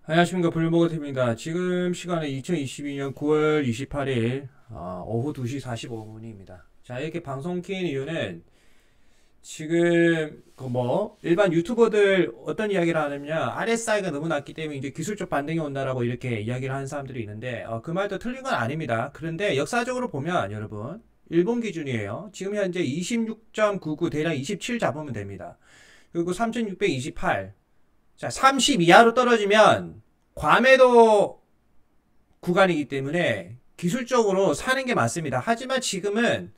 안녕하십니까. 블룸버그TV입니다. 지금 시간은 2022년 9월 28일 오후 2시 45분입니다. 자, 이렇게 방송 킨 이유는 지금 일반 유튜버들 어떤 이야기를 하느냐, RSI가 너무 낮기 때문에 이제 기술적 반등이 온다라고 이렇게 이야기를 하는 사람들이 있는데 그 말도 틀린 건 아닙니다. 그런데 역사적으로 보면 여러분, 일본 기준이에요. 지금 현재 26.99 대략 27 잡으면 됩니다. 그리고 3628, 자, 30 이하로 떨어지면 과매도 구간이기 때문에 기술적으로 사는 게 맞습니다. 하지만 지금은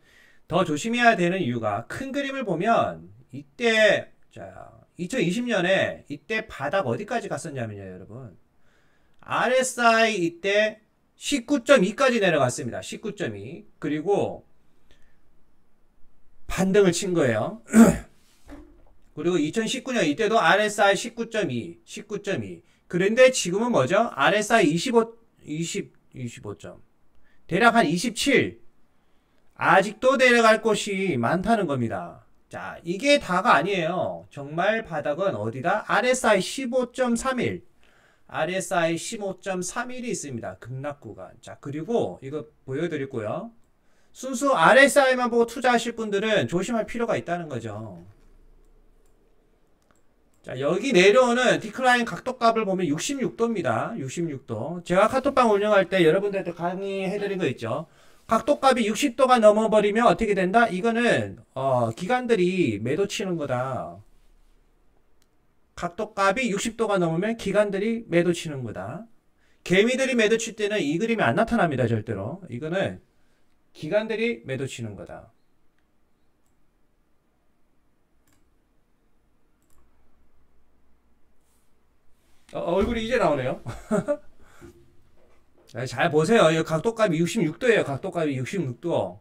더 조심해야 되는 이유가, 큰 그림을 보면 이때, 자, 2020년에 이때 바닥 어디까지 갔었냐면요, 여러분. RSI 이때 19.2까지 내려갔습니다. 19.2. 그리고 반등을 친 거예요. 그리고 2019년 이때도 RSI 19.2, 19.2. 그런데 지금은 뭐죠? RSI 25점. 대략 한 27. 아직도 내려갈 곳이 많다는 겁니다. 자, 이게 다가 아니에요. 정말 바닥은 어디다? RSI 15.31. RSI 15.31이 있습니다. 급락 구간. 자, 그리고 이거 보여드리고요. 순수 RSI만 보고 투자하실 분들은 조심할 필요가 있다는 거죠. 자, 여기 내려오는 디클라인 각도값을 보면 66도입니다. 66도. 제가 카톡방 운영할 때 여러분들한테 강의해드린 거 있죠. 각도값이 60도가 넘어버리면 어떻게 된다? 이거는 기관들이 매도 치는 거다. 각도값이 60도가 넘으면 기관들이 매도 치는 거다. 개미들이 매도 칠 때는 이 그림이 안 나타납니다. 절대로. 이거는 기관들이 매도 치는 거다. 얼굴이 이제 나오네요. 잘 보세요. 이 각도값이 66도예요. 각도값이 66도.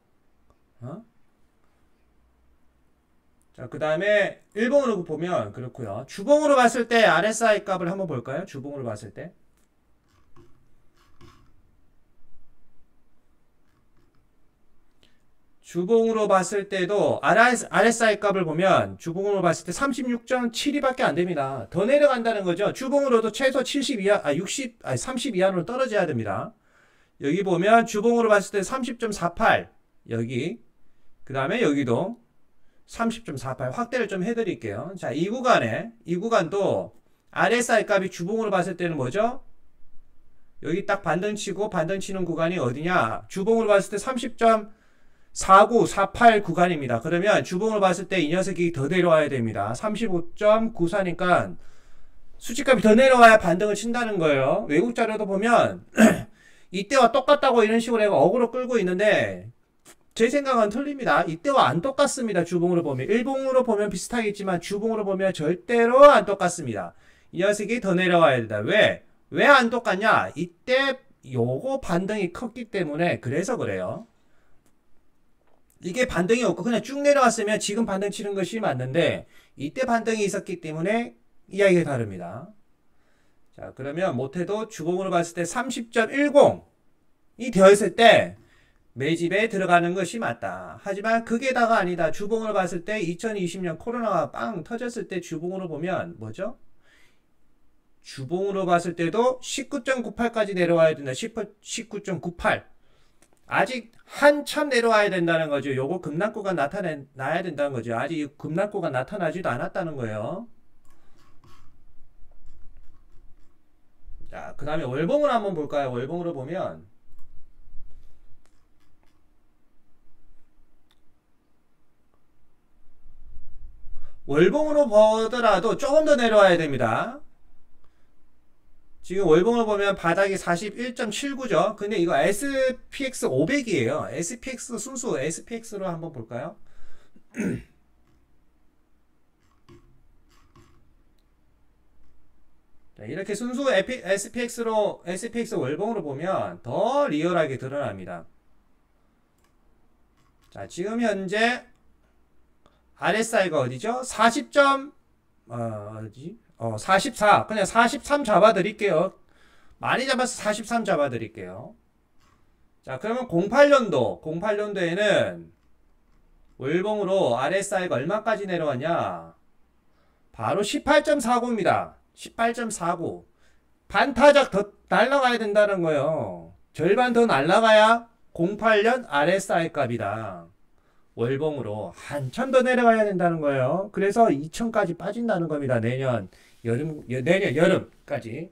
자, 그 다음에 일봉으로 보면 그렇고요. 주봉으로 봤을 때 RSI 값을 한번 볼까요? 주봉으로 봤을 때. 주봉으로 봤을 때도 RSI 값을 보면 주봉으로 봤을 때 36.72밖에 안 됩니다. 더 내려간다는 거죠. 주봉으로도 최소 70 이하, 30 이하로 떨어져야 됩니다. 여기 보면 주봉으로 봤을 때 30.48, 여기. 그 다음에 여기도 30.48 확대를 좀 해드릴게요. 자, 이 구간도 RSI 값이 주봉으로 봤을 때는 뭐죠? 여기 딱 반등 치는 구간이 어디냐? 주봉으로 봤을 때 30.49, 48 구간입니다. 그러면 주봉으로 봤을 때 이 녀석이 더 내려와야 됩니다. 35.94니까 수치값이 더 내려와야 반등을 친다는 거예요. 외국 자료도 보면 이때와 똑같다고 이런 식으로 내가 어그로 끌고 있는데 제 생각은 틀립니다. 이때와 안 똑같습니다. 주봉으로 보면. 일봉으로 보면 비슷하겠지만 주봉으로 보면 절대로 안 똑같습니다. 이 녀석이 더 내려와야 된다. 왜? 왜 안 똑같냐? 이때 요거 반등이 컸기 때문에 그래서 그래요. 이게 반등이 없고 그냥 쭉 내려왔으면 지금 반등 치는 것이 맞는데 이때 반등이 있었기 때문에 이야기가 다릅니다. 자, 그러면 못해도 주봉으로 봤을 때 30.10이 되었을 때 매집에 들어가는 것이 맞다. 하지만 그게 다가 아니다. 주봉으로 봤을 때 2020년 코로나가 빵 터졌을 때 주봉으로 보면 뭐죠? 주봉으로 봤을 때도 19.98까지 내려와야 된다. 19.98. 아직 한참 내려와야 된다는 거죠. 요거 급락구가 나야 된다는 거죠. 아직 급락구가 나타나지도 않았다는 거예요. 자, 그 다음에 월봉으로 한번 볼까요? 월봉으로 보면 월봉으로 보더라도 조금 더 내려와야 됩니다. 지금 월봉으로 보면 바닥이 41.79죠. 근데 이거 SPX 500이에요. SPX 순수 SPX로 한번 볼까요? 자, 이렇게 순수 SPX 월봉으로 보면 더 리얼하게 드러납니다. 자, 지금 현재 RSI가 어디죠? 44. 그냥 43 잡아드릴게요. 많이 잡아서 43 잡아드릴게요. 자, 그러면 08년도에는 월봉으로 RSI가 얼마까지 내려왔냐? 바로 18.49입니다. 18.49. 반타작 더 날라가야 된다는 거예요. 절반 더 날라가야 08년 RSI 값이다. 월봉으로 한참 더 내려가야 된다는 거예요. 그래서 2000까지 빠진다는 겁니다. 내년 여름까지.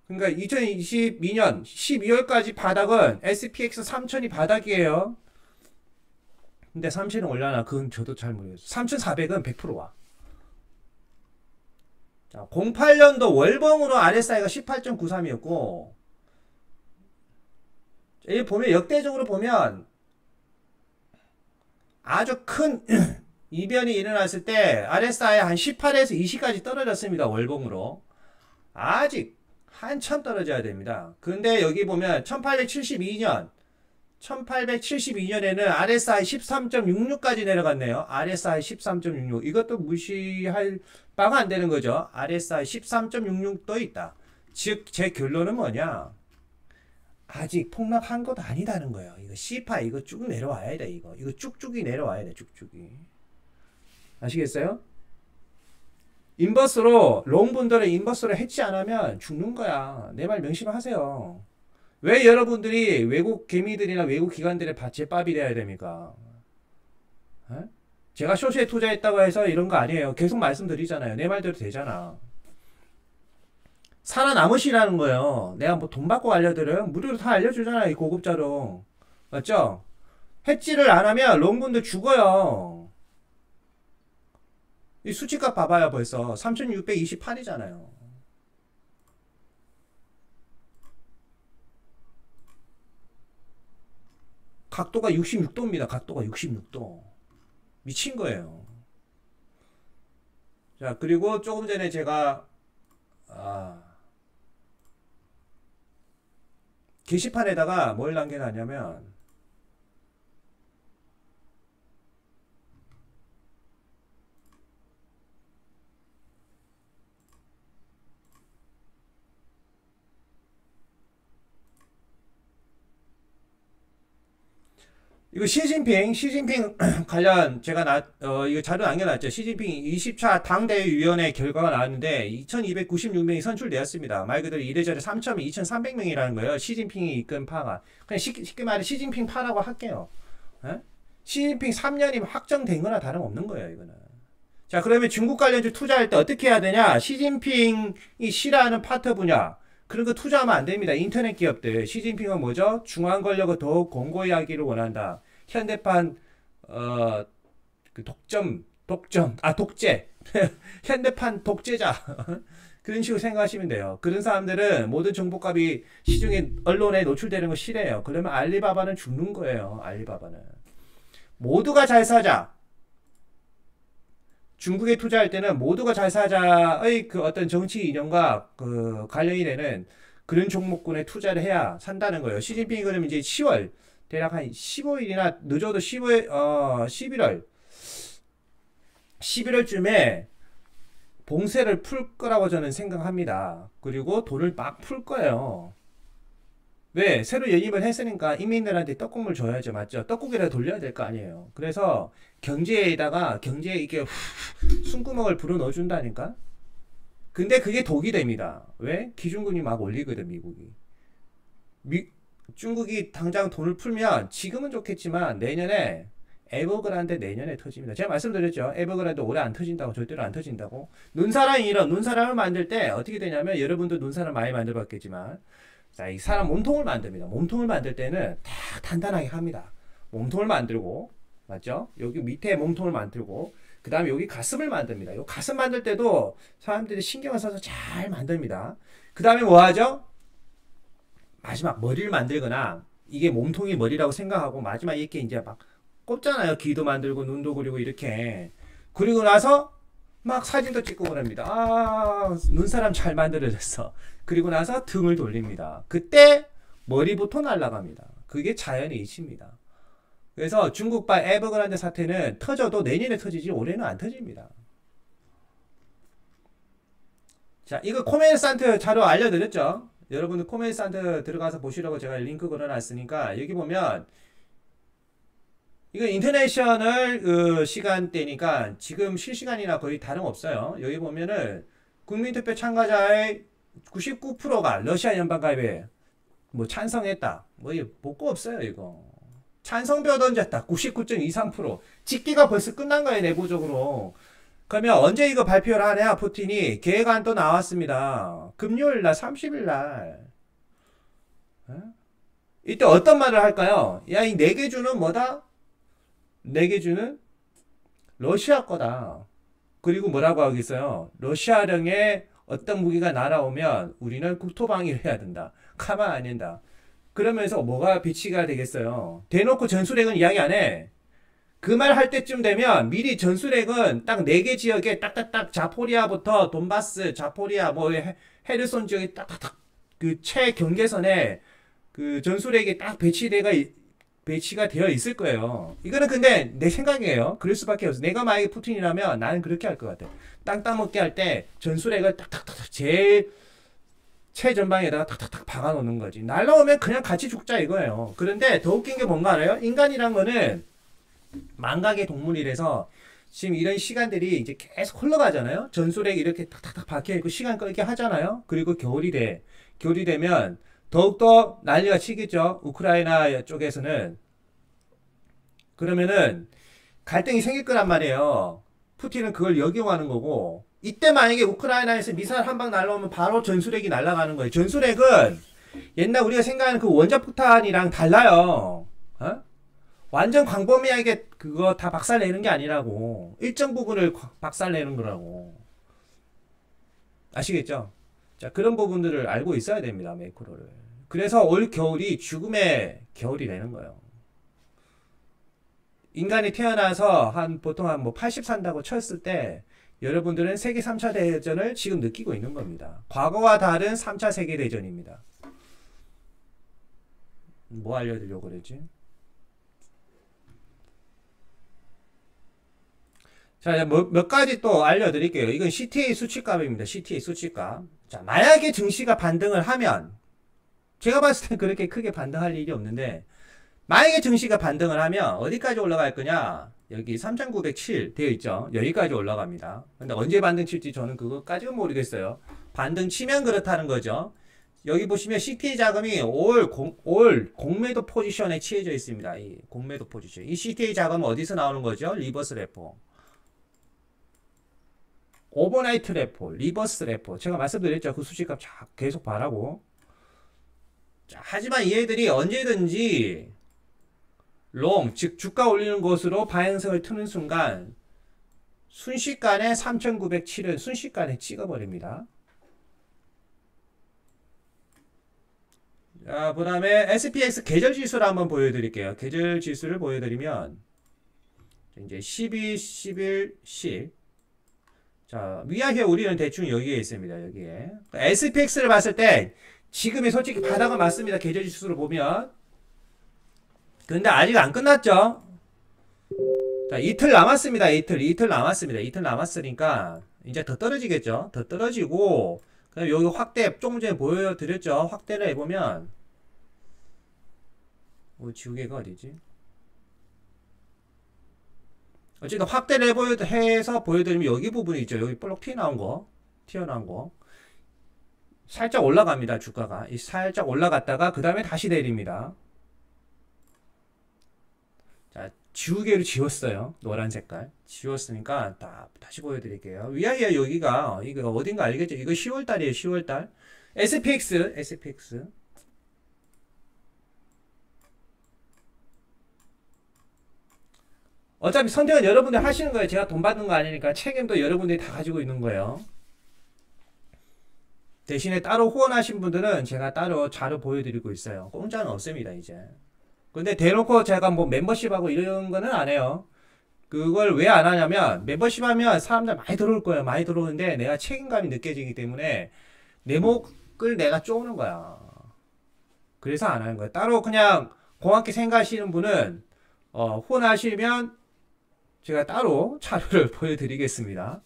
그러니까 2022년 12월까지 바닥은 SPX 3000이 바닥이에요. 근데 3000은 올라나? 그건 저도 잘 모르겠어요. 3400은 100% 와. 자, 08년도 월봉으로 RSI가 18.93이었고, 여기 보면 역대적으로 보면 아주 큰 이변이 일어났을 때 RSI 한 18에서 20까지 떨어졌습니다. 월봉으로. 아직 한참 떨어져야 됩니다. 근데 여기 보면 1872년에는 RSI 13.66까지 내려갔네요. RSI 13.66. 이것도 무시할 바가 안 되는 거죠. RSI 13.66도 있다. 즉, 제 결론은 뭐냐? 아직 폭락한 것도 아니다는 거예요. 이거 C파 이거 쭉 내려와야 돼. 이거 쭉쭉이 내려와야 돼. 쭉쭉이. 아시겠어요? 인버스로 롱분들은 인버스로 해치 안 하면 죽는 거야. 내 말 명심하세요. 왜 여러분들이 외국 개미들이나 외국 기관들의 제밥이 돼야 됩니까? 에? 제가 쇼시에 투자했다고 해서 이런 거 아니에요. 계속 말씀드리잖아요. 내 말대로 되잖아. 살아남으시라는 거예요. 내가 뭐 돈 받고 알려드려요? 무료로 다 알려주잖아요. 이 고급자로. 맞죠? 해지를 안 하면 롱분들 죽어요. 이 수치값 봐봐요. 벌써 3628이잖아요. 각도가 66도입니다. 각도가 66도. 미친 거예요. 자, 그리고 조금 전에 제가 게시판에다가 뭘 남겨놨냐면 이거 시진핑 관련 제가 이거 자료 남겨놨죠. 시진핑 20차 당대위원회 결과가 나왔는데 2296명이 선출되었습니다. 말 그대로 이래저래 32,300명이라는 거예요. 시진핑이 이끈 파가. 그냥 쉽게 말해 시진핑 파라고 할게요. 에? 시진핑 3년이면 확정된 거나 다름없는 거예요. 이거는. 자, 그러면 중국 관련주 투자할 때 어떻게 해야 되냐? 시진핑이 싫어하는 파트 분야. 그런 거 투자하면 안 됩니다. 인터넷 기업들. 시진핑은 뭐죠? 중앙 권력을 더욱 공고히 하기를 원한다. 현대판, 독재. 현대판 독재자. 그런 식으로 생각하시면 돼요. 그런 사람들은 모든 정보값이 시중에, 언론에 노출되는 거 싫어해요. 그러면 알리바바는 죽는 거예요. 알리바바는. 모두가 잘 사자. 중국에 투자할 때는 모두가 잘 사자의 그 어떤 정치 이념과 그 관련이 되는 그런 종목군에 투자를 해야 산다는 거예요. 시진핑이 그러면 이제 10월, 대략 한 15일이나 늦어도 11월쯤에 봉쇄를 풀 거라고 저는 생각합니다. 그리고 돈을 막 풀 거예요. 왜? 새로 연입을 했으니까 인민들한테 떡국물 줘야죠. 맞죠? 떡국이라도 돌려야 될 거 아니에요. 그래서 경제에 이게 숨구멍을 불어 넣어준다니까? 근데 그게 독이 됩니다. 왜? 기준금리 막 올리거든, 미국이. 중국이 당장 돈을 풀면 지금은 좋겠지만 내년에 에버그란데 내년에 터집니다. 제가 말씀드렸죠. 에버그란데 올해 안 터진다고, 절대로 안 터진다고. 눈사람을 만들 때 어떻게 되냐면 여러분도 눈사람 많이 만들었겠지만 자, 이 사람 몸통을 만듭니다. 몸통을 만들 때는 다 단단하게 합니다. 몸통을 만들고, 맞죠? 여기 밑에 몸통을 만들고, 그 다음에 여기 가슴을 만듭니다. 이 가슴 만들 때도 사람들이 신경을 써서 잘 만듭니다. 그 다음에 뭐 하죠? 마지막 머리를 만들거나, 이게 몸통이 머리라고 생각하고, 마지막 이렇게 이제 막 꼽잖아요. 귀도 만들고, 눈도 그리고 이렇게. 그리고 나서 막 사진도 찍고 그럽니다. 아, 눈사람 잘 만들어졌어. 그리고 나서 등을 돌립니다. 그때 머리부터 날아갑니다. 그게 자연의 이치입니다. 그래서 중국발 에버그란데 사태는 터져도 내년에 터지지 올해는 안 터집니다. 자, 이거 코멘산트 자료 알려드렸죠? 여러분들 코멘산트 들어가서 보시라고 제가 링크 걸어놨으니까 여기 보면 이거 인터내셔널 시간대니까 지금 실시간이나 거의 다름없어요. 여기 보면은 국민투표 참가자의 99%가 러시아 연방 가입에 뭐 찬성했다. 뭐 이거 볼 거 없어요 이거. 찬성표 던졌다. 99.23%. 집계가 벌써 끝난 거예요 내부적으로. 그러면 언제 이거 발표를 하냐 푸틴이 계획안 또 나왔습니다. 금요일날 30일날. 이때 어떤 말을 할까요? 야, 이 4개 주는 뭐다? 4개 주는 러시아 거다. 그리고 뭐라고 하겠어요? 러시아령의 어떤 무기가 날아오면 우리는 국토방위를 해야 된다. 가만 안 된다. 그러면서 뭐가 비치가 되겠어요? 대놓고 전술핵은 이야기 안 해. 그 말 할 때쯤 되면 미리 전술핵은 딱 4개 지역에 딱딱딱 자포리아부터 돈바스, 자포리아, 뭐 헤르손 지역에 딱딱딱 그 최경계선에 그 전술핵이 딱 배치가 되어 있을 거예요. 이거는 근데 내 생각이에요. 그럴 수밖에 없어. 내가 만약에 푸틴이라면 나는 그렇게 할 것 같아. 땅 따먹게 할 때 전술핵을 딱딱딱 제일 최전방에다가 탁탁탁 박아놓는 거지. 날라오면 그냥 같이 죽자 이거예요. 그런데 더 웃긴 게 뭔가 알아요? 인간이란 거는 망각의 동물이라서 지금 이런 시간들이 이제 계속 흘러가잖아요. 전술핵 이렇게 탁탁탁 박혀있고 시간 끌게 하잖아요. 그리고 겨울이 돼. 겨울이 되면 더욱더 난리가 치겠죠. 우크라이나 쪽에서는. 그러면은 갈등이 생길 거란 말이에요. 푸틴은 그걸 역용하는 거고, 이때 만약에 우크라이나에서 미사일 한 방 날라오면 바로 전술핵이 날아가는 거예요. 전술핵은 옛날 우리가 생각하는 그 원자폭탄이랑 달라요. 어? 완전 광범위하게 그거 다 박살내는 게 아니라고. 일정 부분을 박살내는 거라고. 아시겠죠? 자, 그런 부분들을 알고 있어야 됩니다. 매크로를. 그래서 올 겨울이 죽음의 겨울이 되는 거예요. 인간이 태어나서 보통 한 80 산다고 쳤을 때 여러분들은 세계 3차 대전을 지금 느끼고 있는 겁니다. 과거와 다른 3차 세계대전입니다. 뭐 알려드리려고 그랬지? 자, 몇 가지 또 알려드릴게요. 이건 CTA 수치값입니다. CTA 수치값. 자, 만약에 증시가 반등을 하면, 제가 봤을 땐 그렇게 크게 반등할 일이 없는데, 만약에 증시가 반등을 하면 어디까지 올라갈 거냐? 여기 3,907 되어 있죠. 여기까지 올라갑니다. 근데 언제 반등 칠지 저는 그것까지는 모르겠어요. 반등 치면 그렇다는 거죠. 여기 보시면 CTA 자금이 올 공매도 포지션에 취해져 있습니다. 이 공매도 포지션. 이 CTA 자금은 어디서 나오는 거죠? 리버스 레포. 오버나이트 레포, 리버스 레포. 제가 말씀드렸죠. 그 수치값 계속 바라고. 자, 하지만 얘들이 언제든지 롱, 즉 주가 올리는 것으로 방향성을 트는 순간 순식간에 3,907은 순식간에 찍어버립니다. 자, 그 다음에 SPX 계절지수를 한번 보여드릴게요. 계절지수를 보여드리면 이제 12, 11, 10. 자, 위아래 우리는 대충 여기에 있습니다. 여기에. SPX를 봤을 때 지금이 솔직히 바닥은 맞습니다. 계절지수를 보면. 근데 아직 안 끝났죠. 자, 이틀 남았습니다. 이틀 남았습니다. 이틀 남았으니까 이제 더 떨어지겠죠. 더 떨어지고 그다음에 여기 확대 조금 전에 보여드렸죠. 확대를 해보면 지우개가 어디지? 어쨌든 확대를 해서 보여드리면 여기 부분이 있죠. 여기 볼록 튀어나온 거 살짝 올라갑니다. 주가가 살짝 올라갔다가 그 다음에 다시 내립니다. 자, 지우개로 지웠어요. 노란 색깔 지웠으니까 다시 보여드릴게요. 위아래 여기가 이거 어딘가 알겠죠? 이거 10월달이에요. 10월달 SPX 어차피 선택은 여러분들 하시는 거예요. 제가 돈 받는 거 아니니까 책임도 여러분들이 다 가지고 있는 거예요. 대신에 따로 후원하신 분들은 제가 따로 자료 보여드리고 있어요. 공짜는 없습니다. 이제. 근데 대놓고 제가 뭐 멤버십하고 이런 거는 안 해요. 그걸 왜 안 하냐면 멤버십 하면 사람들 많이 들어올 거예요. 많이 들어오는데 내가 책임감이 느껴지기 때문에 내 목을 내가 쪼는 거야. 그래서 안 하는 거예요. 따로 그냥 고맙게 생각하시는 분은 후원하시면 제가 따로 자료를 보여드리겠습니다.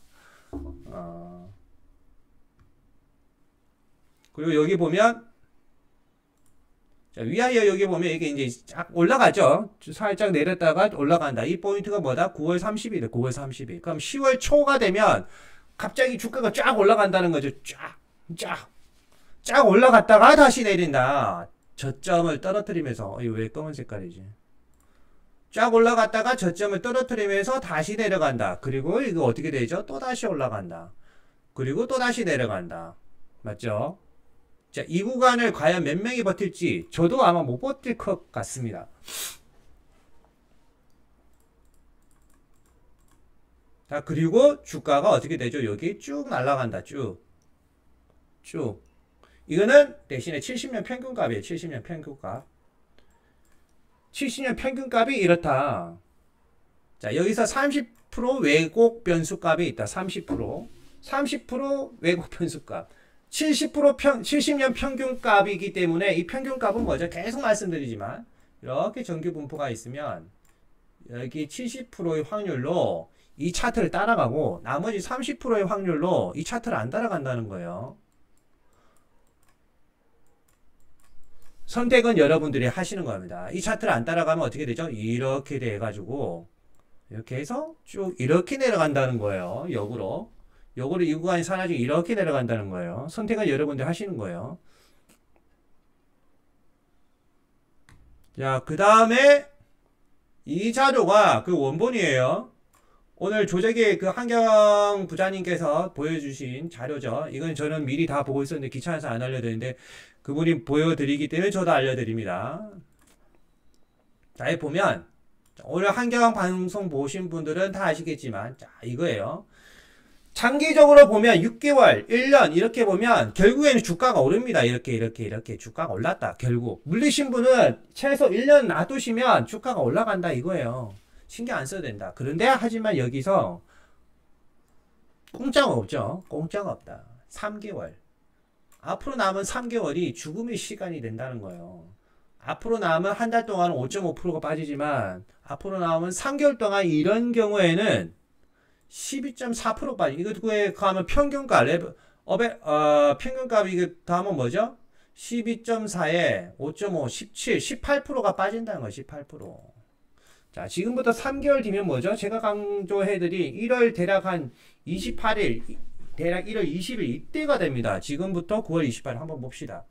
그리고 여기 보면 자, 위아래 여기 보면 이게 이제 쫙 올라가죠. 살짝 내렸다가 올라간다. 이 포인트가 뭐다? 9월 30일. 9월 30일. 그럼 10월 초가 되면 갑자기 주가가 쫙 올라간다는 거죠. 쫙 올라갔다가 다시 내린다. 저점을 떨어뜨리면서, 이거 왜 검은 색깔이지? 쫙 올라갔다가 저점을 떨어뜨리면서 다시 내려간다. 그리고 이거 어떻게 되죠? 또 다시 올라간다. 그리고 또 다시 내려간다. 맞죠? 자, 이 구간을 과연 몇 명이 버틸지 저도 아마 못 버틸 것 같습니다. 자, 그리고 주가가 어떻게 되죠? 여기 쭉 날아간다. 쭉. 이거는 대신에 70년 평균값이에요. 70년 평균값. 70년 평균값이 이렇다. 자, 여기서 30% 왜곡 변수값이 있다. 30% 왜곡 변수값. 70년 평균값이기 때문에 이 평균값은 뭐죠? 계속 말씀드리지만 이렇게 정규 분포가 있으면 여기 70%의 확률로 이 차트를 따라가고 나머지 30%의 확률로 이 차트를 안 따라간다는 거예요. 선택은 여러분들이 하시는 겁니다. 이 차트를 안 따라가면 어떻게 되죠? 이렇게 돼가지고 이렇게 해서 쭉 이렇게 내려간다는 거예요. 역으로 이 구간이 사라지고 이렇게 내려간다는 거예요. 선택은 여러분들이 하시는 거예요. 자, 그 다음에 이 자료가 그 원본이에요. 오늘 조재기 그 한경 부장님께서 보여주신 자료죠. 이건 저는 미리 다 보고 있었는데 귀찮아서 안 알려드리는데 그분이 보여드리기 때문에 저도 알려드립니다. 자, 여기 보면 오늘 한경 방송 보신 분들은 다 아시겠지만 자, 이거예요. 장기적으로 보면 6개월, 1년 이렇게 보면 결국에는 주가가 오릅니다. 이렇게 주가가 올랐다. 결국 물리신 분은 최소 1년 놔두시면 주가가 올라간다 이거예요. 신경 안 써도 된다. 그런데 하지만 여기서 공짜가 없죠. 공짜가 없다. 3개월. 앞으로 남은 3개월이 죽음의 시간이 된다는 거예요. 앞으로 남은 한 달 동안은 5.5%가 빠지지만 앞으로 남은 3개월 동안 이런 경우에는 12.4% 빠지. 이거에 가면 평균값 평균값 이거 다음은 뭐죠? 12.4에 5.5, 17, 18%가 빠진다는 거예요. 18%. 자, 지금부터 3개월 뒤면 뭐죠? 제가 강조해드린 1월 대략 한 28일, 대략 1월 20일 이때가 됩니다. 지금부터 9월 28일 한번 봅시다.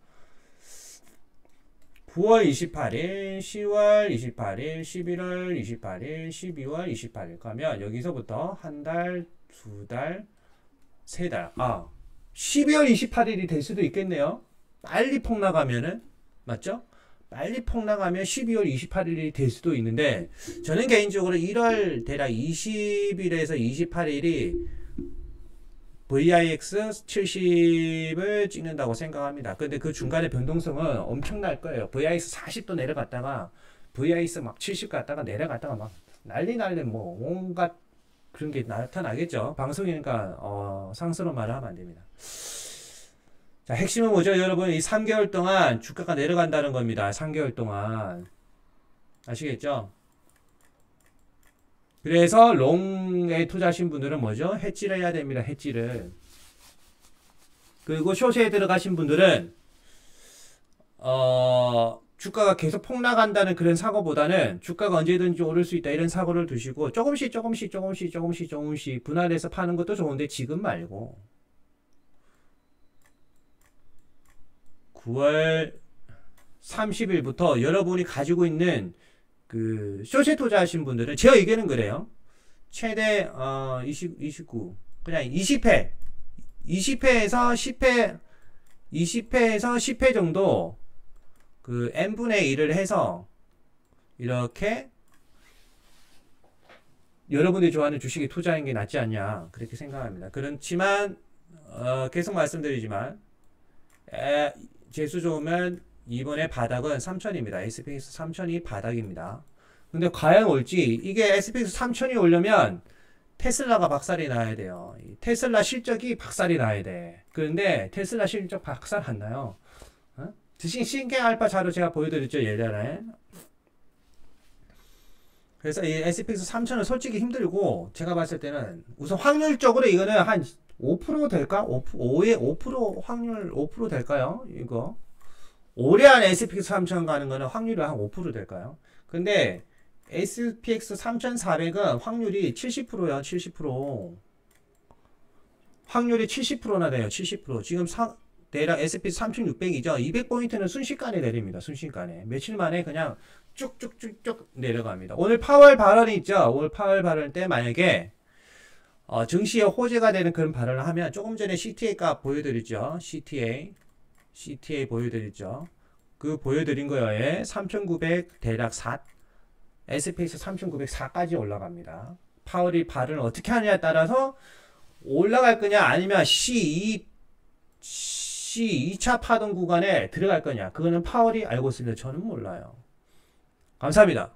9월 28일, 10월 28일, 11월 28일, 12월 28일 가면 여기서부터 한 달, 두 달, 세 달. 12월 28일이 될 수도 있겠네요. 빨리 폭락하면은. 맞죠? 빨리 폭락하면 12월 28일이 될 수도 있는데 저는 개인적으로 1월 대략 20일에서 28일이 VIX 70을 찍는다고 생각합니다. 근데 그 중간에 변동성은 엄청날 거예요. VIX 40도 내려갔다가 VIX 막 70 갔다가 내려갔다가 막 난리 뭐 온갖 그런 게 나타나겠죠. 방송이니까 상스러운 말을 하면 안 됩니다. 자, 핵심은 뭐죠? 여러분, 이 3개월 동안 주가가 내려간다는 겁니다. 3개월 동안. 아시겠죠? 그래서 롱에 투자하신 분들은 뭐죠? 해지를 해야 됩니다. 해지를. 그리고 숏에 들어가신 분들은 주가가 계속 폭락한다는 그런 사고보다는 주가가 언제든지 오를 수 있다 이런 사고를 두시고 조금씩 분할해서 파는 것도 좋은데 지금 말고 9월 30일부터 여러분이 가지고 있는 그 숏에 투자하신 분들은 제 의견은 그래요. 최대 29 그냥 20회 20회에서 10회 20회에서 10회 정도 그 n분의 1을 해서 이렇게 여러분들이 좋아하는 주식에 투자하는 게 낫지 않냐 그렇게 생각합니다. 그렇지만 계속 말씀드리지만 재수 좋으면 이번에 바닥은 3000입니다. SPX 3000이 바닥입니다. 근데 과연 올지 이게 SPX 3000이 오려면 테슬라가 박살이 나야 돼요. 테슬라 실적이 박살이 나야 돼. 그런데 테슬라 실적 박살 안 나요. 드신 신경 알파 자료 제가 보여드렸죠 예전에. 그래서 이 SPX 3000은 솔직히 힘들고 제가 봤을 때는 우선 확률적으로 이거는 한 5% 될까? 5% 확률 5% 될까요? 이거 올해 안에 SPX 3000 가는 거는 확률이 한 5% 될까요? 근데 SPX 3400은 확률이 70%야. 70%. 확률이 70%나 돼요. 70%. 지금 대략 S&P 3600이죠. 200포인트는 순식간에 내립니다. 순식간에. 며칠 만에 그냥 쭉쭉쭉쭉 내려갑니다. 오늘 파월 발언이 있죠. 오늘 파월 발언 때 만약에 증시에 호재가 되는 그런 발언을 하면 조금 전에 CTA 값 보여드렸죠. CTA 보여드렸죠. 그 보여드린 거에 3900 대략 4 S&P에서 3904까지 올라갑니다. 파월이 발언을 어떻게 하느냐에 따라서 올라갈 거냐 아니면 C2차 파동 구간에 들어갈 거냐 그거는 파월이 알고 있습니다. 저는 몰라요. 감사합니다.